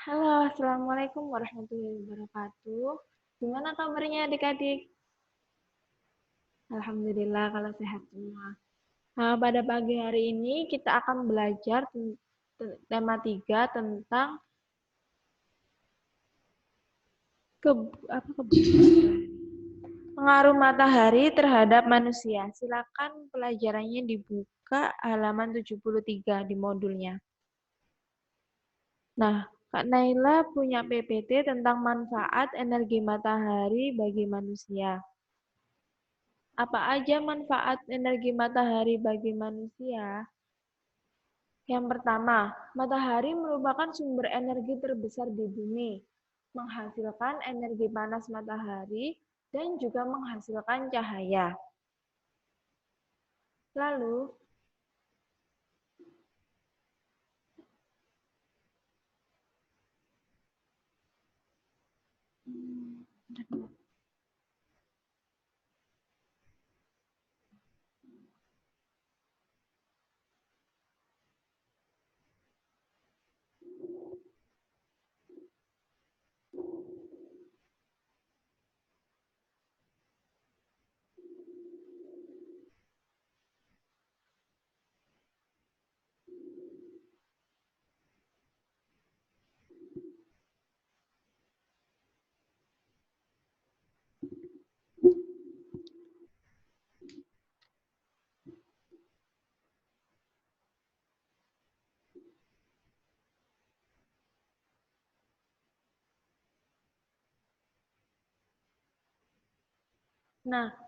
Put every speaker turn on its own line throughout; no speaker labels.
Halo, Assalamualaikum warahmatullahi wabarakatuh. Gimana kabarnya adik-adik? Alhamdulillah kalau sehat semua. Nah, pada pagi hari ini kita akan belajar tema 3 tentang ke, pengaruh matahari terhadap manusia. Silakan pelajarannya dibuka halaman 73 di modulnya. Nah, Kak Naila punya PPT tentang manfaat energi matahari bagi manusia. Apa aja manfaat energi matahari bagi manusia? Yang pertama, matahari merupakan sumber energi terbesar di bumi, menghasilkan energi panas matahari dan juga menghasilkan cahaya. Lalu,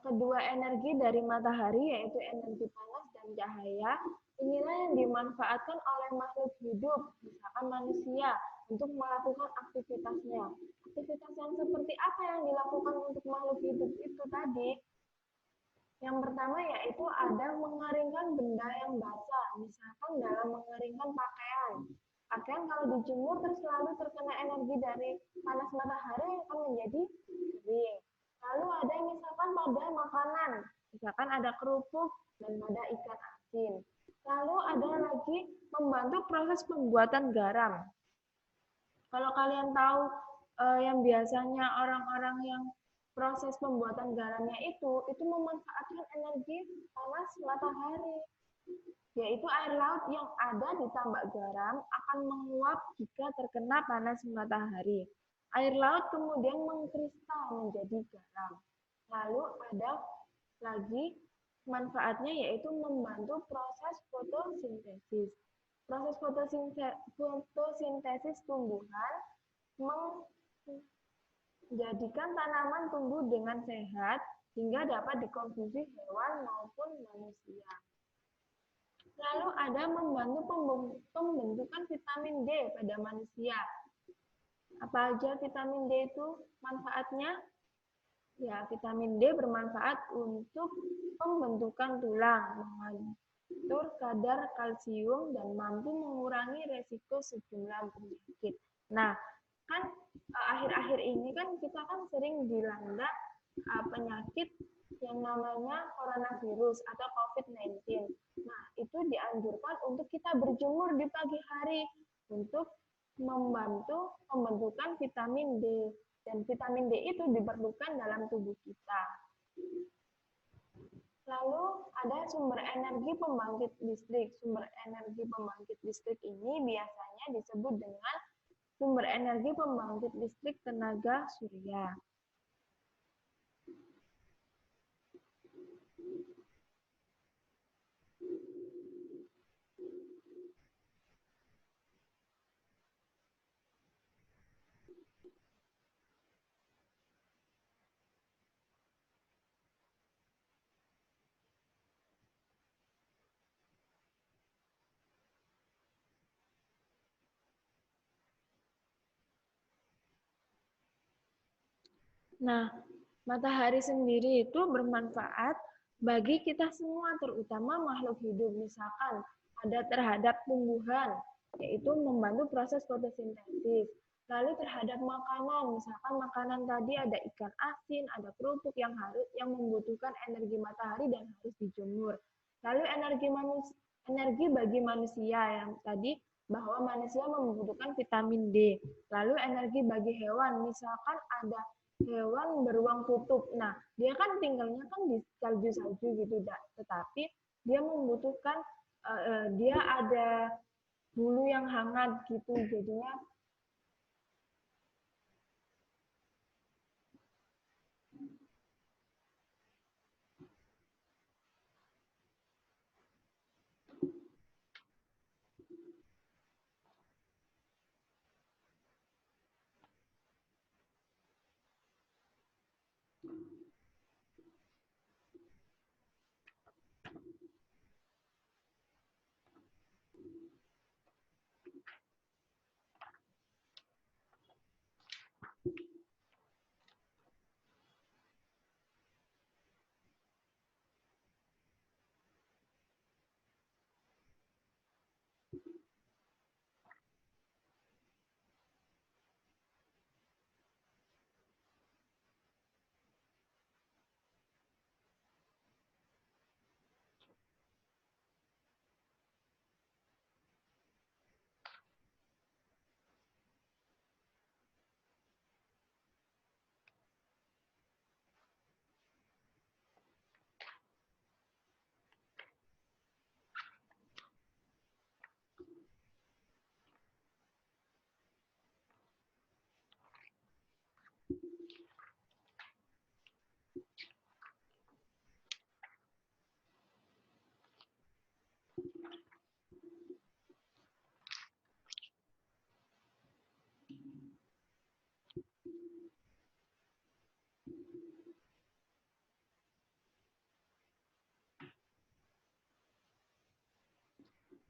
kedua energi dari matahari yaitu energi panas dan cahaya, inilah yang dimanfaatkan oleh makhluk hidup, misalkan manusia, untuk melakukan aktivitasnya. Aktivitas yang seperti apa yang dilakukan untuk makhluk hidup itu tadi? Yang pertama yaitu ada mengeringkan benda yang basah, misalkan dalam mengeringkan pakaian. Pakaian kalau dijemur terus selalu terkena energi dari panas matahari akan menjadi kering. Lalu ada misalkan pada makanan, misalkan ada kerupuk dan ada ikan asin. Lalu ada lagi membantu proses pembuatan garam. Kalau kalian tahu yang biasanya orang-orang yang proses pembuatan garamnya itu memanfaatkan energi panas matahari, yaitu air laut yang ada di tambak garam akan menguap jika terkena panas matahari. Air laut kemudian mengkristal menjadi garam. Lalu ada lagi manfaatnya yaitu membantu proses fotosintesis. Proses fotosintesis tumbuhan menjadikan tanaman tumbuh dengan sehat hingga dapat dikonsumsi hewan maupun manusia. Lalu ada membantu pembentukan vitamin D pada manusia. Apa aja vitamin D itu manfaatnya? Ya, vitamin D bermanfaat untuk pembentukan tulang, mengatur kadar kalsium, dan mampu mengurangi resiko sejumlah penyakit. Nah, kan akhir-akhir ini kan kita kan sering dilanda penyakit yang namanya coronavirus atau COVID-19. Nah, itu dianjurkan untuk kita berjemur di pagi hari untuk membantu pembentukan vitamin D. Dan vitamin D itu diperlukan dalam tubuh kita. Lalu ada sumber energi pembangkit listrik. Sumber energi pembangkit listrik ini biasanya disebut dengan sumber energi pembangkit listrik tenaga surya. Nah, matahari sendiri itu bermanfaat bagi kita semua, terutama makhluk hidup. Misalkan ada terhadap tumbuhan, yaitu membantu proses fotosintesis. Lalu terhadap makanan, misalkan makanan tadi ada ikan asin, ada kerupuk yang membutuhkan energi matahari dan harus dijemur. Lalu energi bagi manusia yang tadi bahwa manusia membutuhkan vitamin D. Lalu energi bagi hewan, misalkan ada hewan beruang kutub. Nah, dia kan tinggalnya kan di salju-salju gitu, tetapi dia membutuhkan dia ada bulu yang hangat gitu, jadinya.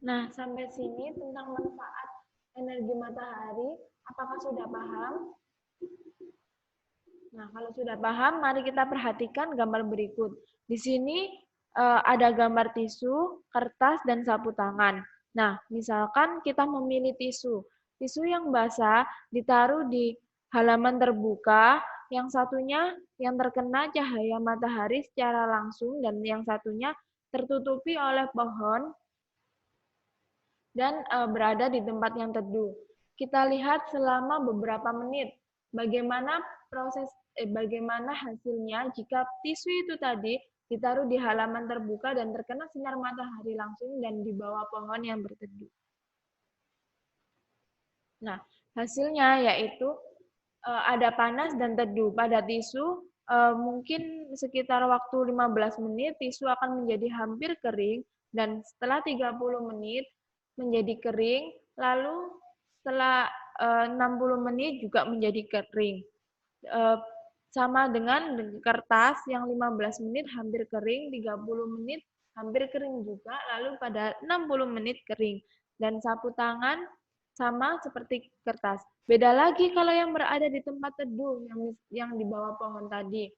Nah, sampai sini tentang manfaat energi matahari, apakah sudah paham? Nah, kalau sudah paham, mari kita perhatikan gambar berikut. Di sini ada gambar tisu, kertas, dan sapu tangan. Nah, misalkan kita memilih tisu. Tisu yang basah ditaruh di halaman terbuka, yang satunya yang terkena cahaya matahari secara langsung, dan yang satunya tertutupi oleh pohon dan berada di tempat yang teduh. Kita lihat selama beberapa menit bagaimana bagaimana hasilnya jika tisu itu tadi ditaruh di halaman terbuka dan terkena sinar matahari langsung dan di bawah pohon yang berteduh. Nah, hasilnya yaitu ada panas dan teduh. Pada tisu mungkin sekitar waktu 15 menit tisu akan menjadi hampir kering dan setelah 30 menit menjadi kering, lalu setelah 60 menit juga menjadi kering. Sama dengan kertas yang 15 menit hampir kering, 30 menit hampir kering juga, lalu pada 60 menit kering. Dan sapu tangan sama seperti kertas. Beda lagi kalau yang berada di tempat teduh yang di bawah pohon tadi.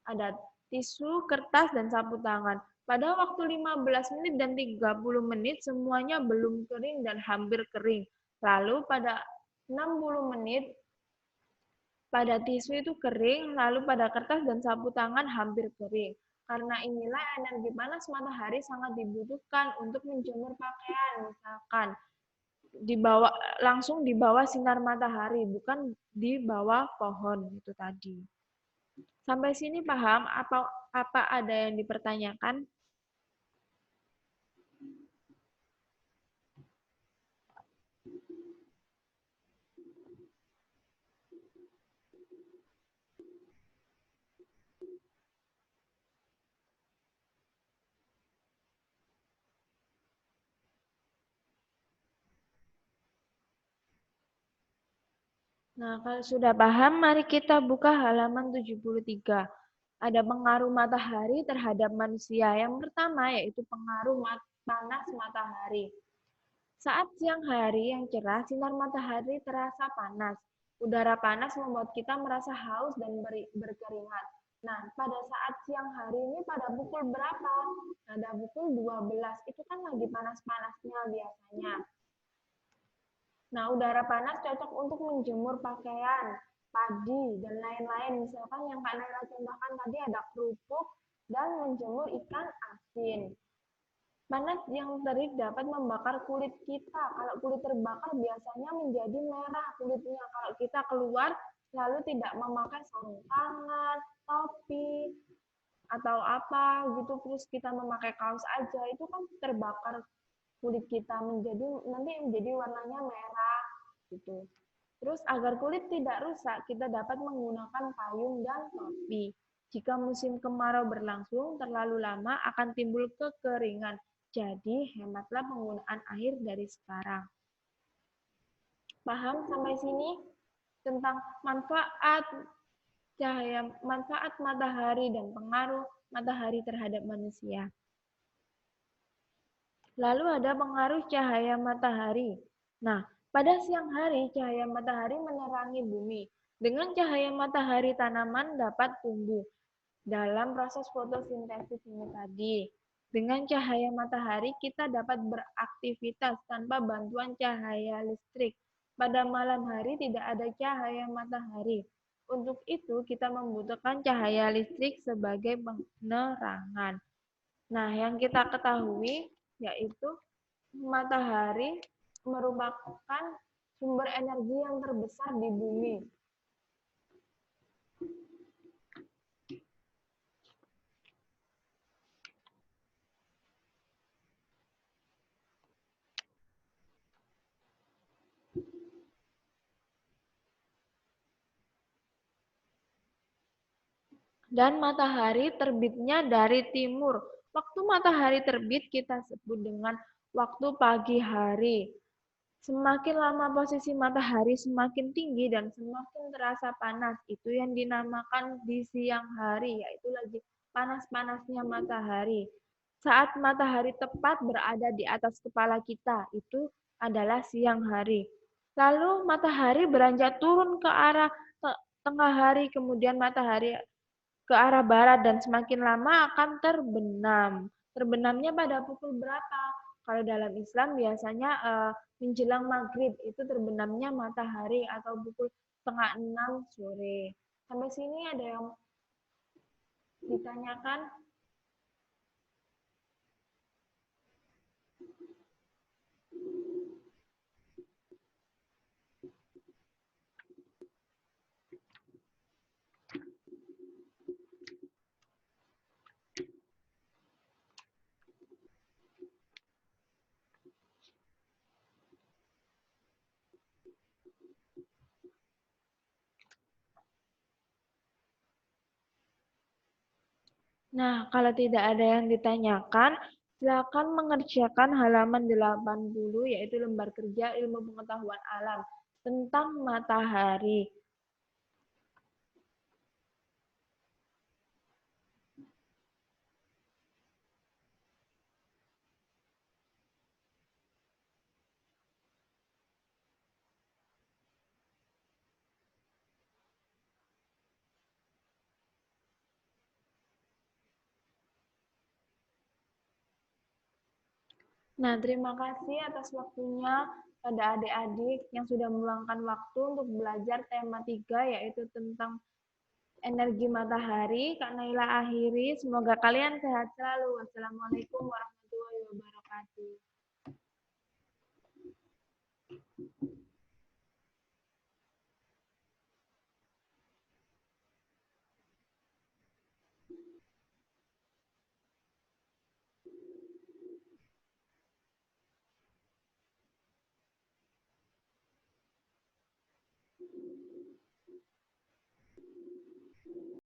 Ada tisu, kertas, dan sapu tangan. Pada waktu 15 menit dan 30 menit semuanya belum kering dan hampir kering. Lalu pada 60 menit pada tisu itu kering, lalu pada kertas dan sapu tangan hampir kering. Karena inilah energi panas matahari sangat dibutuhkan untuk menjemur pakaian, misalkan langsung di bawah sinar matahari, bukan di bawah pohon itu tadi. Sampai sini paham? Apa ada yang dipertanyakan? Nah, kalau sudah paham, mari kita buka halaman 73. Ada pengaruh matahari terhadap manusia. Yang pertama yaitu pengaruh panas matahari. Saat siang hari yang cerah, sinar matahari terasa panas. Udara panas membuat kita merasa haus dan berkeringat. Nah, pada saat siang hari ini pada pukul berapa? Pada pukul 12. Itu kan lagi panas-panasnya biasanya. Nah, udara panas cocok untuk menjemur pakaian, padi, dan lain-lain. Misalkan yang Kak Naila contohkan tadi ada kerupuk dan menjemur ikan asin. Panas yang terik dapat membakar kulit kita. Kalau kulit terbakar biasanya menjadi merah kulitnya. Kalau kita keluar lalu tidak memakai sarung tangan, topi, atau apa gitu, terus kita memakai kaos aja, itu kan terbakar kulit kita menjadi warnanya merah gitu. Terus agar kulit tidak rusak, kita dapat menggunakan payung dan topi. Jika musim kemarau berlangsung terlalu lama akan timbul kekeringan. Jadi hematlah penggunaan air dari sekarang. Paham sampai sini tentang manfaat matahari dan pengaruh matahari terhadap manusia. Lalu ada pengaruh cahaya matahari. Nah, pada siang hari cahaya matahari menerangi bumi. Dengan cahaya matahari tanaman dapat tumbuh dalam proses fotosintesis ini tadi. Dengan cahaya matahari kita dapat beraktivitas tanpa bantuan cahaya listrik. Pada malam hari tidak ada cahaya matahari. Untuk itu kita membutuhkan cahaya listrik sebagai penerangan. Nah, yang kita ketahui yaitu matahari merupakan sumber energi yang terbesar di bumi. Dan matahari terbitnya dari timur. Waktu matahari terbit kita sebut dengan waktu pagi hari. Semakin lama posisi matahari semakin tinggi dan semakin terasa panas. Itu yang dinamakan di siang hari, yaitu lagi panas-panasnya matahari. Saat matahari tepat berada di atas kepala kita, itu adalah siang hari. Lalu matahari beranjak turun ke arah tengah hari, kemudian matahari ke arah barat dan semakin lama akan terbenam. Terbenamnya pada pukul berapa? Kalau dalam Islam biasanya menjelang maghrib itu terbenamnya matahari atau pukul setengah 6 sore. Sampai sini ada yang ditanyakan? Nah, kalau tidak ada yang ditanyakan, silakan mengerjakan halaman 80, yaitu lembar kerja ilmu pengetahuan alam tentang matahari. Nah, terima kasih atas waktunya pada adik-adik yang sudah meluangkan waktu untuk belajar tema 3, yaitu tentang energi matahari. Kak Naila akhiri, semoga kalian sehat selalu. Wassalamualaikum warahmatullahi wabarakatuh.